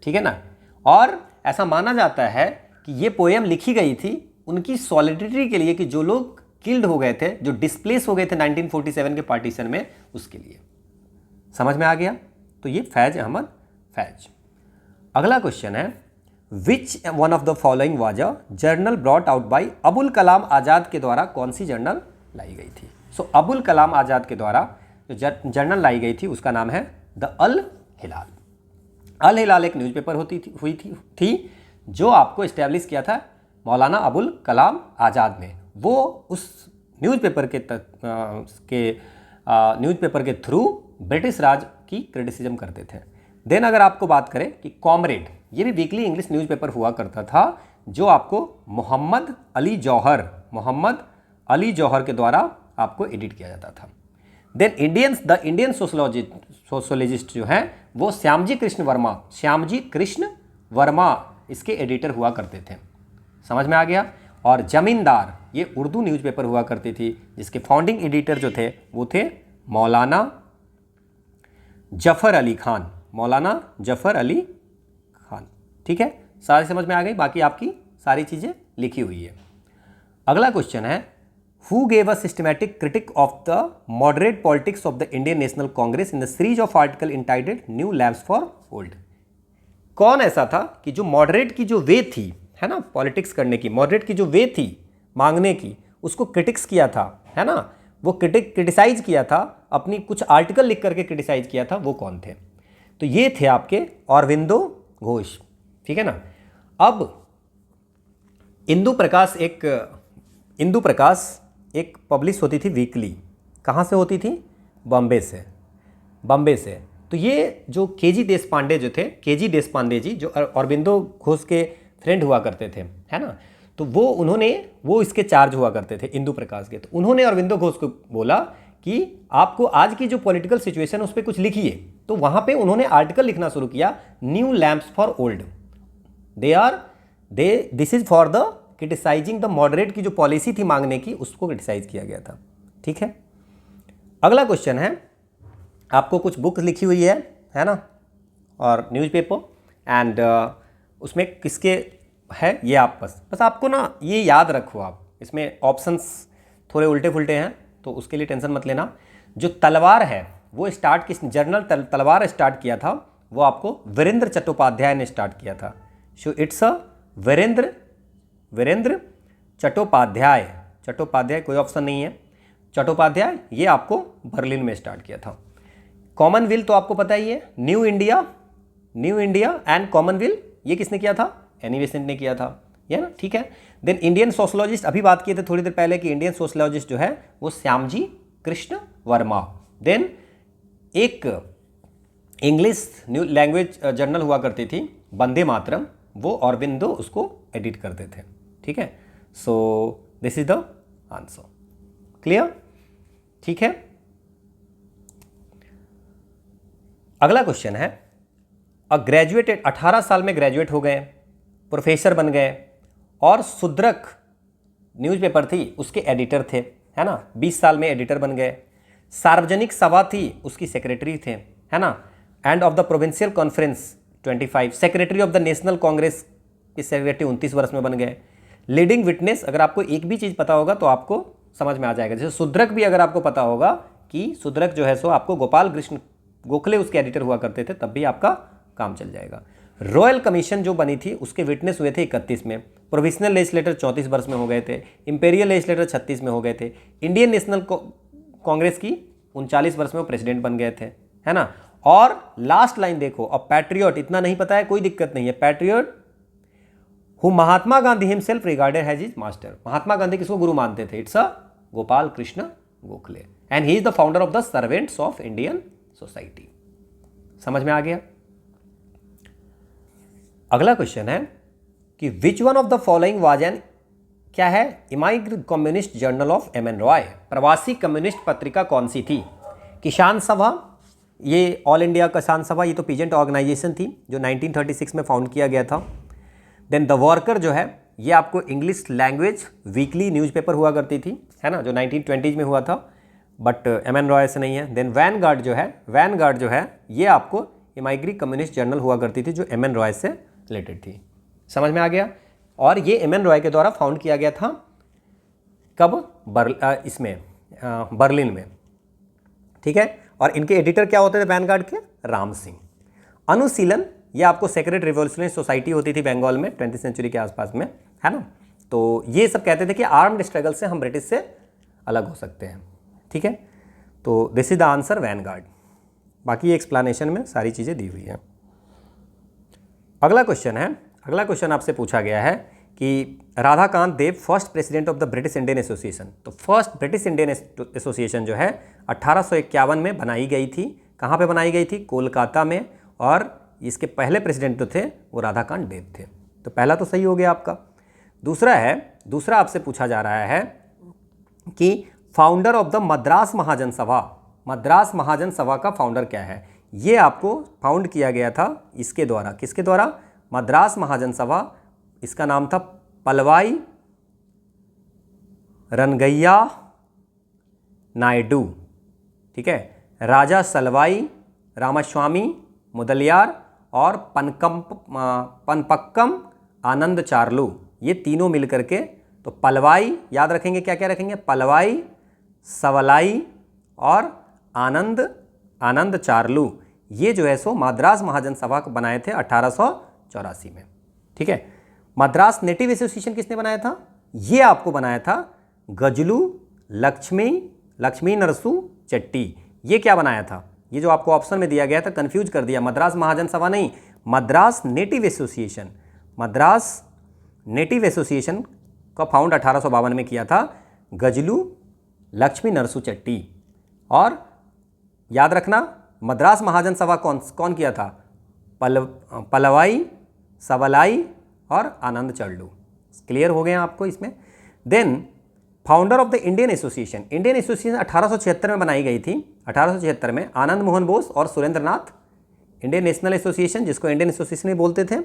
ठीक है ना, और ऐसा माना जाता है कि ये पोएम लिखी गई थी उनकी सॉलिडिटी के लिए, कि जो लोग किल्ड हो गए थे, जो डिस्प्लेस हो गए थे 1947 के पार्टीशन में, उसके लिए। समझ में आ गया? तो ये फैज अहमद फैज। अगला क्वेश्चन है which one of the following was a journal brought out by Abul Kalam Azad के द्वारा कौन सी जर्नल लाई गई थी? सो अबुल कलाम आज़ाद के द्वारा जो जर्नल लाई गई थी उसका नाम है द अल हिलाल। अल हिलाल एक न्यूज़पेपर हुई थी जो आपको इस्टेब्लिश किया था मौलाना अबुल कलाम आज़ाद ने। वो उस न्यूज़पेपर के थ्रू ब्रिटिश राज की क्रिटिसिज्म करते थे। देन अगर आपको बात करें कि कॉमरेड, ये भी वीकली इंग्लिश न्यूज़पेपर हुआ करता था, जो आपको मोहम्मद अली जौहर के द्वारा आपको एडिट किया जाता था। देन द इंडियन सोशोलॉजिस्ट जो हैं वो श्यामजी कृष्ण वर्मा इसके एडिटर हुआ करते थे। समझ में आ गया? और जमींदार ये उर्दू न्यूज़पेपर हुआ करती थी, जिसके फाउंडिंग एडिटर जो थे वो थे मौलाना जफ़र अली खान। ठीक है, सारी समझ में आ गई? बाकी आपकी सारी चीज़ें लिखी हुई है। अगला क्वेश्चन है who gave a systematic critic of the moderate politics of the Indian National Congress in the series of article entitled new labs for old. कौन ऐसा था कि जो मॉडरेट की जो वे थी, है ना, पॉलिटिक्स करने की, मॉडरेट की जो वे थी मांगने की, उसको क्रिटिक्स किया था, है ना, वो क्रिटिसाइज किया था, अपनी कुछ आर्टिकल लिख करके क्रिटिसाइज किया था, वो कौन थे? तो ये थे आपके अरविंदो घोष। ठीक है ना। अब इंदु प्रकाश एक पब्लिश होती थी वीकली, कहाँ से होती थी? बॉम्बे से। तो ये जो केजी देशपांडे जो थे, केजी देशपांडे जी जो अरविंदो घोष के फ्रेंड हुआ करते थे, है ना, तो वो इसके चार्ज हुआ करते थे इंदु प्रकाश के। तो उन्होंने अरविंदो घोष को बोला कि आपको आज की जो पॉलिटिकल सिचुएशन उस पर कुछ लिखिए। तो वहाँ पे उन्होंने आर्टिकल लिखना शुरू किया, new lamps for old. This is for the criticising the moderate की जो पॉलिसी थी मांगने की, उसको क्रिटिसाइज किया गया था। ठीक है। अगला क्वेश्चन है, आपको कुछ बुक लिखी हुई है ना, और न्यूज़पेपर एंड उसमें किसके है ये आप बस आपको ना ये याद रखो आप। इसमें ऑप्शंस थोड़े उल्टे फुल्टे हैं तो उसके लिए टेंशन मत लेना। जो तलवार है वो जर्नल तलवार स्टार्ट किया था वो आपको वीरेंद्र चट्टोपाध्याय ने स्टार्ट किया था। So it's a Virendra Chattopadhyay कोई ऑप्शन नहीं है। चट्टोपाध्याय ये आपको बर्लिन में स्टार्ट किया था। कॉमनवेल्थ तो आपको पता ही है, न्यू इंडिया एंड कॉमनवेल्थ ये किसने किया था? एनी बेसेंट ने किया था, ये ना। ठीक है। देन इंडियन सोशलॉजिस्ट, अभी बात किए थे थोड़ी देर पहले कि इंडियन सोशलॉजिस्ट जो है वो श्यामजी कृष्ण वर्मा। देन एक इंग्लिश न्यू लैंग्वेज जर्नल हुआ करती थी वंदे मातरम, वो अरविंदो उसको एडिट करते थे। ठीक है। So this is the answer. Clear? ठीक है। अगला क्वेश्चन है, ग्रेजुएटेड 18 साल में ग्रेजुएट हो गए, प्रोफेसर बन गए और सुद्रक न्यूज़पेपर थी उसके एडिटर थे, है ना, 20 साल में एडिटर बन गए। सार्वजनिक सभा थी उसकी सेक्रेटरी थे, है ना। End of the provincial conference 25, secretary of the national Congress के सेक्रेटरी 29 वर्ष में बन गए। लीडिंग विटनेस, अगर आपको एक भी चीज़ पता होगा तो आपको समझ में आ जाएगा। जैसे शूद्रक भी अगर आपको पता होगा कि शूद्रक जो है सो आपको गोपाल कृष्ण गोखले उसके एडिटर हुआ करते थे, तब भी आपका काम चल जाएगा। रॉयल कमीशन जो बनी थी उसके विटनेस हुए थे 31 में, प्रोविजनल लेजिस्लेटर 34 वर्ष में हो गए थे, इंपेरियल लेजिस्लेटर 36 में हो गए थे, इंडियन नेशनल कांग्रेस की 39 वर्ष में वो प्रेसिडेंट बन गए थे, है ना। और लास्ट लाइन देखो, अब पैट्रियट इतना नहीं पता है कोई दिक्कत नहीं है, patriot who Mahatma Gandhi himself regarded has his master. Mahatma Gandhi किसको गुरु मानते थे? It's a Gopal Krishna Gokhale and he is the founder of the servants of Indian society. समझ में आ गया। अगला क्वेश्चन है कि which one of the following was an, क्या है, emigrant communist journal of M N Roy. प्रवासी कम्युनिस्ट पत्रिका कौन सी थी? किसान सभा, ये ऑल इंडिया किसान सभा, ये तो पीजेंट ऑर्गेनाइजेशन थी जो 1936 में फाउंड किया गया था। देन द वर्कर जो है ये आपको इंग्लिश लैंग्वेज वीकली न्यूज़पेपर हुआ करती थी, है ना, जो 1920 में हुआ था, बट एम एन रॉय से नहीं है। देन वैनगार्ड जो है ये आपको इमाइग्री कम्युनिस्ट जर्नल हुआ करती थी जो एम एन रॉय से रिलेटेड थी। समझ में आ गया। और ये एम एन रॉय के द्वारा फाउंड किया गया था कब? बर्लिन में, ठीक है। और इनके एडिटर क्या होते थे वैनगार्ड के? राम सिंह। अनुशीलन ये आपको सेक्रेट रिवॉल्यूशनरी सोसाइटी होती थी बंगाल में 20वीं सेंचुरी के आसपास में, है ना। तो ये सब कहते थे कि आर्म्ड स्ट्रगल से हम ब्रिटिश से अलग हो सकते हैं, ठीक है। तो this is the answer Vanguard. बाकी एक्सप्लेनेशन में सारी चीज़ें दी हुई हैं। अगला क्वेश्चन आपसे पूछा गया है कि Radhakant Deb first president of the British Indian association. तो फर्स्ट ब्रिटिश इंडियन एसोसिएशन जो है 1851 में बनाई गई थी। कहाँ पे बनाई गई थी? कोलकाता में। और इसके पहले प्रेसिडेंट जो थे वो राधाकांत देव थे। तो पहला तो सही हो गया आपका। दूसरा आपसे पूछा जा रहा है कि फाउंडर ऑफ द मद्रास महाजन सभा का फाउंडर क्या है? ये आपको फाउंड किया गया था इसके द्वारा। किसके द्वारा? मद्रास महाजन सभा। इसका नाम था पलवाई रनगैया नायडू, ठीक है। राजा सलवाई रामास्वामी मुदलियार और पनपक्कम आनंद चार्लू, ये तीनों मिलकर के, तो पलवाई याद रखेंगे, क्या क्या रखेंगे? पलवाई, सवलाई और आनंद चार्लू, ये जो है सो मद्रास महाजन सभा को बनाए थे 1884 में, ठीक है। मद्रास नेटिव एसोसिएशन किसने बनाया था? ये आपको बनाया था गजलू लक्ष्मी नरसू चट्टी। ये क्या बनाया था? ये जो आपको ऑप्शन में दिया गया था, कंफ्यूज कर दिया। मद्रास महाजन सभा नहीं, Madras native association. Madras native association का फाउंड 1852 में किया था गजलू लक्ष्मी नरसू चट्टी। और याद रखना मद्रास महाजन सभा कौन किया था? पलवाई, सवलाई और आनंद चार्लू। क्लियर हो गए आपको इसमें। Then founder of the Indian Association 1876 में बनाई गई थी। 1876 में आनंद मोहन बोस और सुरेंद्र नाथ। इंडियन नेशनल एसोसिएशन, जिसको इंडियन एसोसिएशन भी बोलते थे,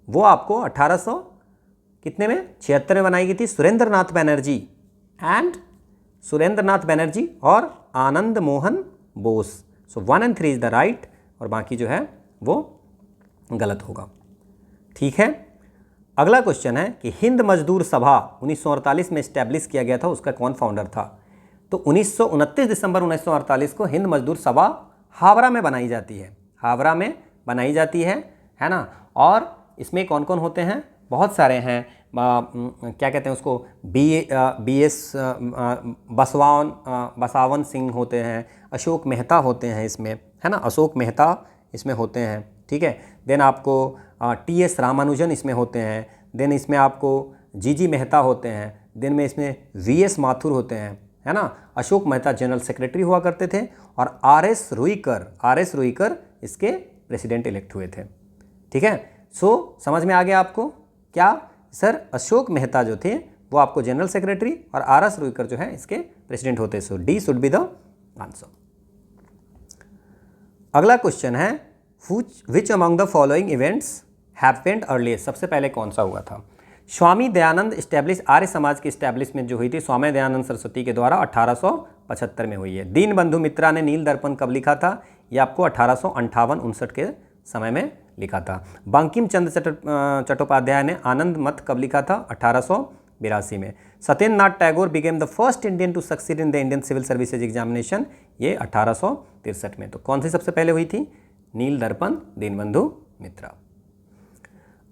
वो आपको 1876 में बनाई गई थी। सुरेंद्र नाथ बनर्जी और आनंद मोहन बोस। सो 1 और 3 इज द राइट, और बाकी जो है वो गलत होगा, ठीक है। अगला क्वेश्चन है कि हिंद मजदूर सभा 1948 में इस्टेब्लिश किया गया था, उसका कौन फाउंडर था? तो 29 दिसंबर 1948 को हिंद मजदूर सभा हावड़ा में बनाई जाती है, है ना। और इसमें कौन कौन होते हैं? बहुत सारे हैं। क्या कहते हैं उसको? BS बसावन सिंह होते हैं, अशोक मेहता होते हैं इसमें, है ना, अशोक मेहता इसमें होते हैं, ठीक है। देन आपको TS रामानुजन इसमें होते हैं। देन इसमें आपको GG मेहता होते हैं। देन में इसमें VS माथुर होते हैं, है ना। अशोक मेहता जनरल सेक्रेटरी हुआ करते थे और RS रुईकर इसके प्रेसिडेंट इलेक्ट हुए थे, ठीक है। सो समझ में आ गया आपको? क्या सर? अशोक मेहता जो थे वो आपको जनरल सेक्रेटरी और RS रुईकर जो है इसके प्रेसिडेंट होते। सो D should be the answer. अगला क्वेश्चन है which among the following events happened earlier. सबसे पहले कौन सा हुआ था? स्वामी दयानंद इस्टेब्लिश, आर्य समाज की इस्टेब्लिशमेंट जो हुई थी स्वामी दयानंद सरस्वती के द्वारा 1875 में हुई है। दीन बंधु मित्रा ने नील दर्पण कब लिखा था? ये आपको 1858-59 के समय में लिखा था। बंकिम चंद्र चट्टोपाध्याय ने आनंद मत कब लिखा था? 1882 में। Satyendra Nath Tagore became the first Indian to succeed in the Indian civil services examination, ये 1863 में। तो कौन सी सबसे पहले हुई थी? नील दर्पण दीनबंधु मित्रा।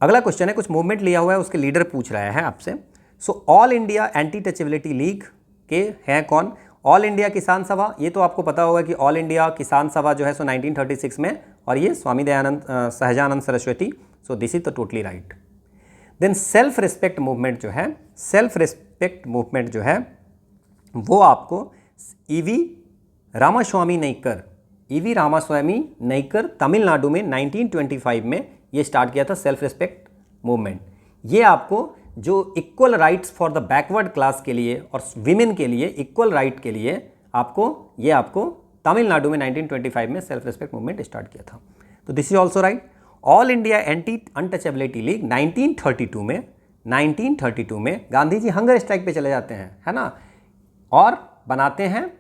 अगला क्वेश्चन है, कुछ मूवमेंट लिया हुआ है, उसके लीडर पूछ रहा है आपसे। So all India anti touchability league के हैं कौन? ऑल इंडिया किसान सभा, ये तो आपको पता होगा कि ऑल इंडिया किसान सभा जो है सो 1936 में, और ये Swami Dayanand Sahajanand Saraswati. So this is the totally right. Then self respect movement जो है, सेल्फ रिस्पेक्ट मूवमेंट जो है वो आपको ईवी रामास्वामी नाइकर, ईवी रामास्वामी नाइकर तमिलनाडु में 1925 में ये स्टार्ट किया था सेल्फ रिस्पेक्ट मूवमेंट। ये आपको जो equal rights for the backward class के लिए और विमेन के लिए इक्वल राइट के लिए आपको तमिलनाडु में 1925 में सेल्फ रिस्पेक्ट मूवमेंट स्टार्ट किया था। तो this is also right. All India Anti Untouchability league 1932 में गांधी जी हंगर स्ट्राइक पे चले जाते हैं, है ना, और बनाते हैं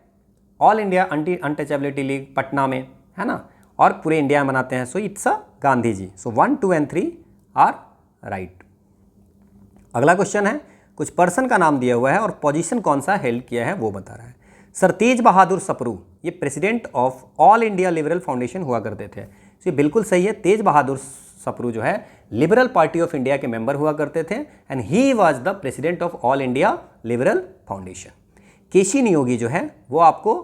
All India Anti Untouchability League Patna में, है ना, और पूरे इंडिया में बनाते हैं। So it's a Gandhi ji. So 1, 2 and 3 are right. अगला क्वेश्चन है, कुछ पर्सन का नाम दिया हुआ है और पोजीशन कौन सा हेल्ड किया है वो बता रहा है। सर तेज बहादुर सप्रू, ये president of all India liberal foundation हुआ करते थे। तो ये बिल्कुल सही है। तेज बहादुर सप्रू जो है लिबरल पार्टी ऑफ इंडिया के मेंबर हुआ करते थे and he was the president of all India liberal foundation. KC Neogi जो है वो आपको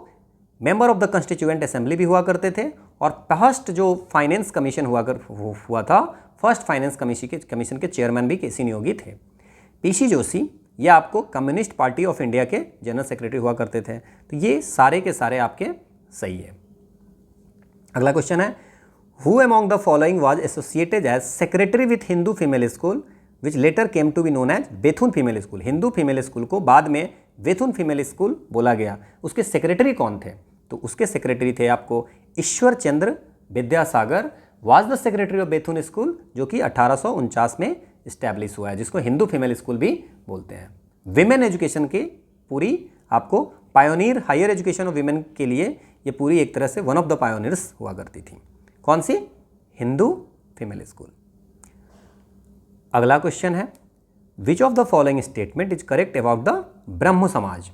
member of the constituent assembly भी हुआ करते थे, और फर्स्ट जो फाइनेंस कमीशन हुआ था, फर्स्ट फाइनेंस कमीशन के चेयरमैन भी केसी नियोगी थे। पीसी जोशी, ये आपको कम्युनिस्ट पार्टी ऑफ इंडिया के जनरल सेक्रेटरी हुआ करते थे। तो ये सारे के सारे आपके सही है। अगला क्वेश्चन है, who among the following was associated as secretary with Hindu female school which later came to be known as Bethune female school. Hindu female school को बाद में बेथुन फीमेल स्कूल बोला गया। उसके सेक्रेटरी कौन थे? तो उसके सेक्रेटरी थे आपको Ishwar Chandra Vidyasagar was the secretary of Bethune school, जो कि 1849 में इस्टेब्लिश हुआ है, जिसको हिंदू फीमेल स्कूल भी बोलते हैं। विमेन एजुकेशन की पूरी आपको pioneer higher education of women के लिए ये पूरी एक तरह से वन ऑफ द पायोनियर्स हुआ करती थी। कौन सी? Hindu female school. अगला क्वेश्चन है, which of the following statement is correct about the Brahmo Samaj.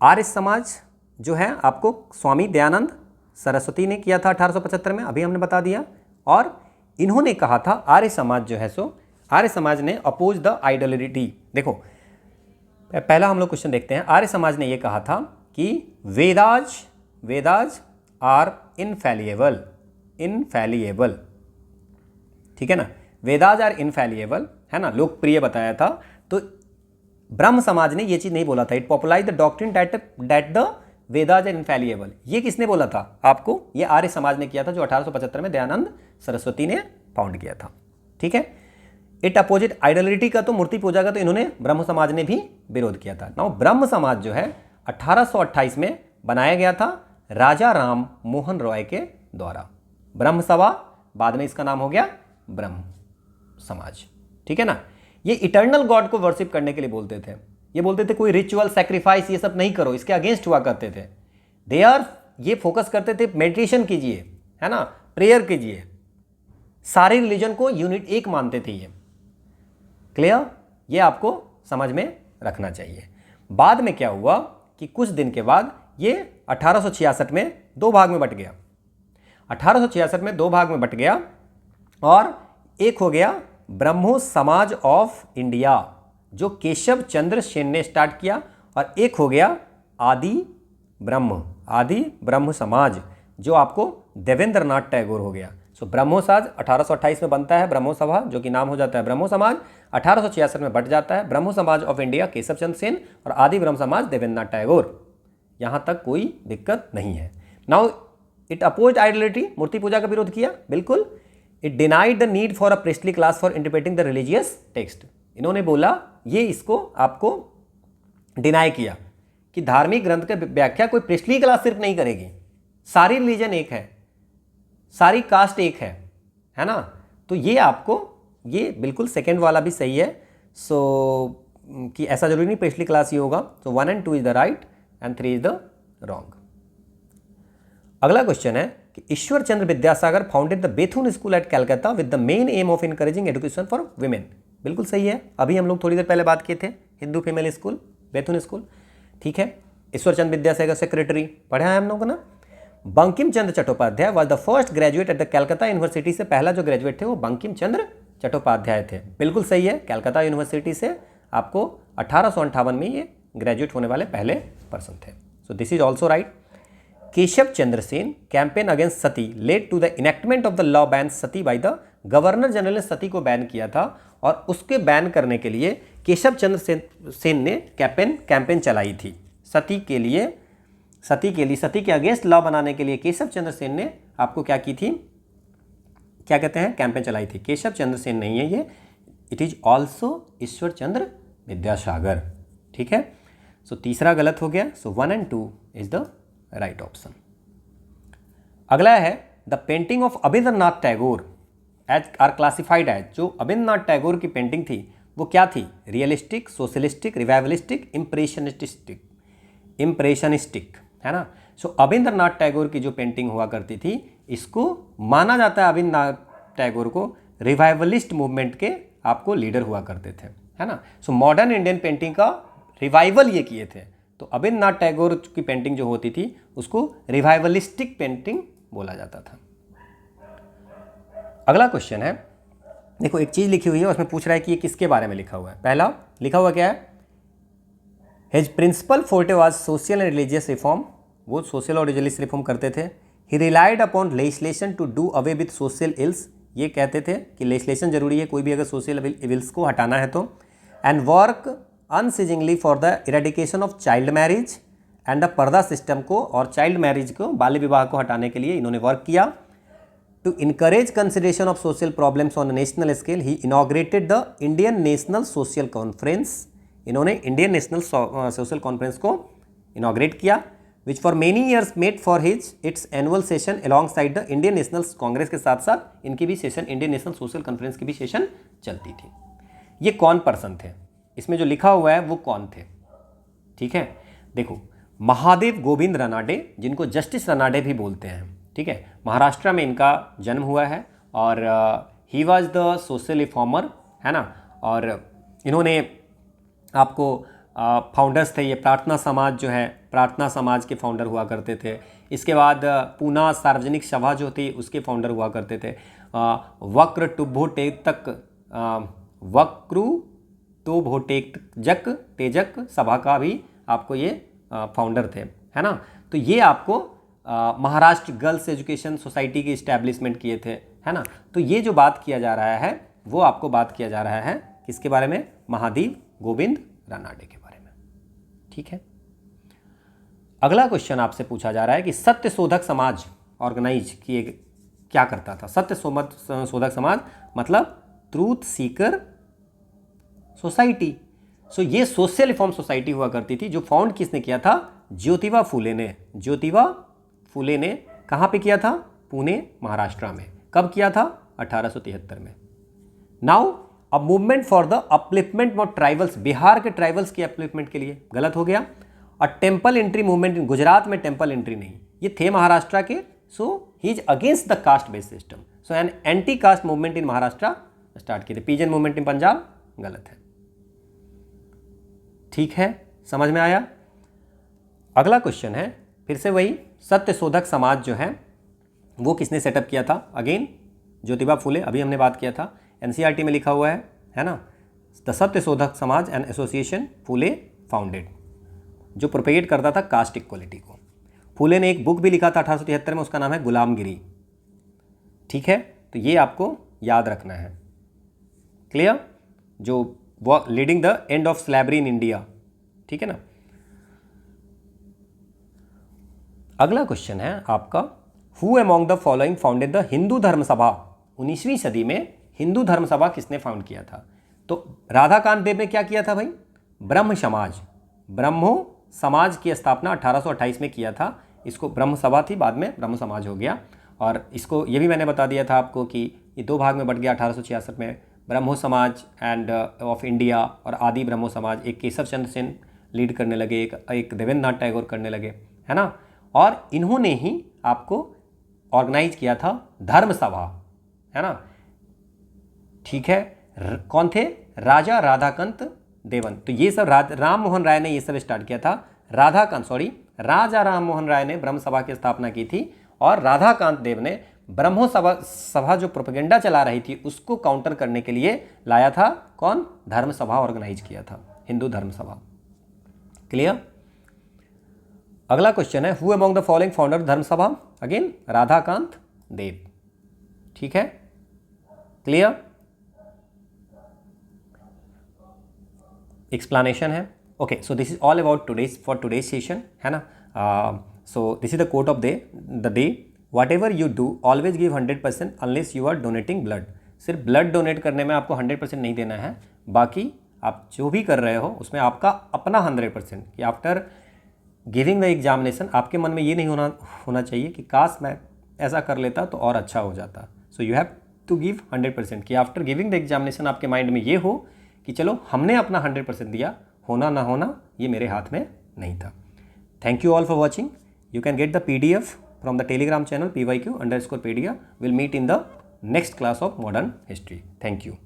Arya समाज जो है आपको स्वामी दयानंद सरस्वती ने किया था 1875 में, अभी हमने बता दिया। और इन्होंने कहा था आर्य समाज जो है सो आर्य समाज ने अपोज द आइडोलिटी। देखो पहला हम लोग क्वेश्चन देखते हैं। आर्य समाज ने यह कहा था कि वेदाज आर इनफैलिएबल, ठीक है ना, वेदाज आर इनफैलिएबल, है ना, लोकप्रिय बताया था। तो ब्रह्म समाज ने यह चीज नहीं बोला था। It popularise the doctrine that the Vedas are infallible. ये किसने बोला था आपको? ये आर्य समाज ने किया था, जो 1875 में दयानंद सरस्वती ने फाउंड किया था, ठीक है। इट अपोजिट आइडोलिटी का, तो मूर्ति पूजा का, तो इन्होंने ब्रह्म समाज ने भी विरोध किया था। नाउ ब्रह्म समाज जो है 1828 में बनाया गया था राजा राम मोहन रॉय के द्वारा। ब्रह्म सभा, बाद में इसका नाम हो गया ब्रह्म समाज, ठीक है ना। ये इटर्नल गॉड को वर्शिप करने के लिए बोलते थे। ये बोलते थे कोई रिचुअल सैक्रिफाइस ये सब नहीं करो, इसके अगेंस्ट हुआ करते थे। ये फोकस करते थे मेडिटेशन कीजिए, है ना, प्रेयर कीजिए, सारे रिलीजन को यूनिट एक मानते थे। ये क्लियर, ये आपको समझ में रखना चाहिए। बाद में क्या हुआ कि कुछ दिन के बाद ये 1866 में दो भाग में बट गया। 1866 में दो भाग में बट गया, और एक हो गया ब्रह्मो समाज ऑफ इंडिया जो केशव चंद्र सेन ने स्टार्ट किया, और एक हो गया आदि ब्रह्म समाज जो आपको देवेंद्र नाथ टैगोर हो गया। सो ब्रह्मो समाज 1828 में बनता है ब्रह्मो सभा, जो कि नाम हो जाता है ब्रह्मो समाज। 1866 में बट जाता है ब्रह्मो समाज ऑफ इंडिया केशव चंद्र सेन, और आदि ब्रह्म समाज देवेंद्र नाथ टैगोर। यहां तक कोई दिक्कत नहीं है। नाउ इट अपोज्ड आइडोलिटी, मूर्ति पूजा का विरोध किया, बिल्कुल। It denied the need for a priestly class for interpreting the religious text. इन्होंने बोला, ये इसको आपको डिनाई किया कि धार्मिक ग्रंथ की व्याख्या कोई प्रिस्टली क्लास सिर्फ नहीं करेगी, सारी रिलीजन एक है, सारी कास्ट एक है ना। तो ये आपको, ये बिल्कुल सेकेंड वाला भी सही है। सो कि ऐसा जरूरी नहीं प्रिस्टली क्लास ही होगा। So 1 and 2 is the right and 3 is the wrong. अगला क्वेश्चन है कि Ishwar Chandra Vidyasagar founded the Bethune school at Calcutta with the main aim of encouraging education for women. बिल्कुल सही है, अभी हम लोग थोड़ी देर पहले बात किए थे। हिंदू फीमेल स्कूल, बैथुन स्कूल, ठीक है। ईश्वर चंद्र विद्यासागर सेक्रेटरी, पढ़ा है हम लोगों ने ना। Bankim Chandra Chattopadhyay was the first graduate at the Calcutta university, से पहला जो ग्रेजुएट थे वो बंकिम चंद्र चट्टोपाध्याय थे। बिल्कुल सही है, कलकत्ता यूनिवर्सिटी से आपको 1858 में ये ग्रेजुएट होने वाले पहले पर्सन थे। So this is also right. Keshav Chandra Sen campaign against sati led to the enactment of the law ban sati by the governor general ने सती को बैन किया था, और उसके बैन करने के लिए केशव चंद्र सेन ने कैंपेन चलाई थी। सती के अगेंस्ट लॉ बनाने के लिए केशव चंद्र सेन ने आपको क्या की थी, क्या कहते हैं, कैंपेन चलाई थी। केशव चंद्र सेन नहीं है ये, it is also Ishwar Chandra Vidyasagar, ठीक है। सो तीसरा गलत हो गया। So 1 and 2 is the right option. अगला है the painting of Abanindranath Tagore as are classified as, जो अबिंद्रनाथ टैगोर की पेंटिंग थी वो क्या थी, रियलिस्टिक, सोशलिस्टिक, रिवाइवलिस्टिक, इम्प्रेशनिस्टिक, है ना। सो अबिंद्रनाथ टैगोर की जो पेंटिंग हुआ करती थी, इसको माना जाता है अबिंद्रनाथ टैगोर को रिवाइवलिस्ट मूवमेंट के आपको लीडर हुआ करते थे, है ना। सो मॉडर्न इंडियन पेंटिंग का रिवाइवल ये किए थे। तो अबिंद्रनाथ टैगोर की पेंटिंग जो होती थी उसको रिवाइवलिस्टिक पेंटिंग बोला जाता था। अगला क्वेश्चन है, देखो एक चीज लिखी हुई है, उसमें पूछ रहा है कि ये किसके बारे में लिखा हुआ है। पहला लिखा हुआ क्या है, his principal forte was social and religious reform, वो सोशल और रिलीजियस रिफॉर्म करते थे। He relied upon legislation to do away with social ills, ये कहते थे कि लेजिस्लेशन जरूरी है कोई भी अगर सोशल इल्स को हटाना है तो। And work unceasingly for the eradication of child marriage and the purdah system को, और चाइल्ड मैरिज को, बाल्य विवाह को हटाने के लिए इन्होंने वर्क किया। To encourage consideration of social problems on national scale, he inaugurated the Indian National Social Conference, इन्होंने इंडियन नेशनल सोशल कॉन्फ्रेंस को इनॉग्रेट किया, which for many years met for his its annual session alongside the Indian National Congress के साथ साथ इनकी भी session, Indian National Social Conference की भी सेशन चलती थी। ये कौन पर्सन थे, इसमें जो लिखा हुआ है वो कौन थे, ठीक है। देखो महादेव गोविंद रानाडे, जिनको जस्टिस रानाडे भी बोलते हैं, ठीक है, महाराष्ट्र में इनका जन्म हुआ है, और he was the social reformer, है ना। और इन्होंने आपको फाउंडर्स थे, ये प्रार्थना समाज जो है, प्रार्थना समाज के फाउंडर हुआ करते थे। इसके बाद पूना सार्वजनिक सभा जो थी उसके फाउंडर हुआ करते थे। वक्र तो भोटेजक तेजक सभा का भी आपको ये फाउंडर थे, है ना। तो ये आपको महाराष्ट्र गर्ल्स एजुकेशन सोसाइटी की इस्टेब्लिशमेंट किए थे, है ना। तो ये जो बात किया जा रहा है वो आपको बात किया जा रहा है किसके बारे में, महादेव गोविंद रानाडे के बारे में, ठीक है। अगला क्वेश्चन आपसे पूछा जा रहा है कि सत्य शोधक समाज ऑर्गेनाइज किए क्या करता था। सत्य शोधक समाज मतलब ट्रूथ सीकर सोसाइटी। सो ये सोशल रिफॉर्म सोसाइटी हुआ करती थी, जो फाउंड किसने किया था, ज्योतिबा फूले ने। ज्योतिबा फूले ने कहाँ पे किया था, पुणे महाराष्ट्र में। कब किया था, 1873 में। Now a movement for the upliftment of tribals, Bihar के ट्राइबल्स की अपलिफ्टमेंट के लिए, गलत हो गया। A temple entry movement in Gujarat में, टेम्पल एंट्री नहीं, ये थे महाराष्ट्र के। So he is against the caste based system, so an anti caste movement in Maharashtra start किए थे। पीजन मूवमेंट इन पंजाब, गलत है, ठीक है, समझ में आया। अगला क्वेश्चन है फिर से वही, सत्य शोधक समाज जो है वो किसने सेटअप किया था, अगेन ज्योतिबा फूले, अभी हमने बात किया था, एनसीईआरटी में लिखा हुआ है ना। द सत्य शोधक समाज एंड एसोसिएशन फूले फाउंडेड, जो प्रोपेगेट करता था कास्ट इक्वलिटी को। फूले ने एक बुक भी लिखा था 1873 में, उसका नाम है गुलामगिरी, ठीक है। तो ये आपको याद रखना है, क्लियर, जो leading the end of slavery in India, ठीक है ना। अगला क्वेश्चन है आपका, who among the following founded the Hindu Dharma Sabha. 19वीं सदी में हिंदू धर्म सभा किसने फाउंड किया था, तो राधाकांत देव ने क्या किया था भाई, ब्रह्म समाज की स्थापना 1828 में किया था। इसको ब्रह्म सभा थी, बाद में ब्रह्म समाज हो गया। और इसको ये भी मैंने बता दिया था आपको कि ये दो भाग में बट गया 1866 में, ब्रह्मो समाज एंड ऑफ इंडिया और आदि ब्रह्मो समाज। एक केशव चंद्र सेन लीड करने लगे, एक देवेंद्र नाथ टैगोर करने लगे, है ना। और इन्होंने ही आपको ऑर्गेनाइज किया था धर्म सभा, है ना, ठीक है। कौन थे, राजा राधाकांत देवन। तो ये सब राम मोहन राय ने ये सब स्टार्ट किया था। राजा राम मोहन राय ने ब्रह्म सभा की स्थापना की थी और राधाकांत देव ने ब्रह्मो सभा जो प्रोपेगेंडा चला रही थी उसको काउंटर करने के लिए लाया था। कौन? धर्म सभा ऑर्गेनाइज किया था, हिंदू धर्म सभा। क्लियर? अगला क्वेश्चन है, who among the following founder Dharma Sabha? Again Radhakant Dev. ठीक है, क्लियर? एक्सप्लेनेशन है। Okay, so this is all about today's session, है ना। So this is the quote of the day, whatever you do always give 100% unless you are donating blood. सिर्फ blood donate करने में आपको 100% नहीं देना है, बाकी आप जो भी कर रहे हो उसमें आपका अपना 100%, कि आफ्टर गिविंग द एग्जामिनेशन आपके मन में ये नहीं होना चाहिए कि काश मैं ऐसा कर लेता तो और अच्छा हो जाता। So you have to give 100%, कि आफ्टर गिविंग द एग्जामिनेशन आपके माइंड में ये हो कि चलो हमने अपना 100% दिया, होना ना होना ये मेरे हाथ में नहीं था। Thank you all for watching. You can get the PDF from the Telegram channel pyq_pedia. We'll meet in the next class of modern history. Thank you.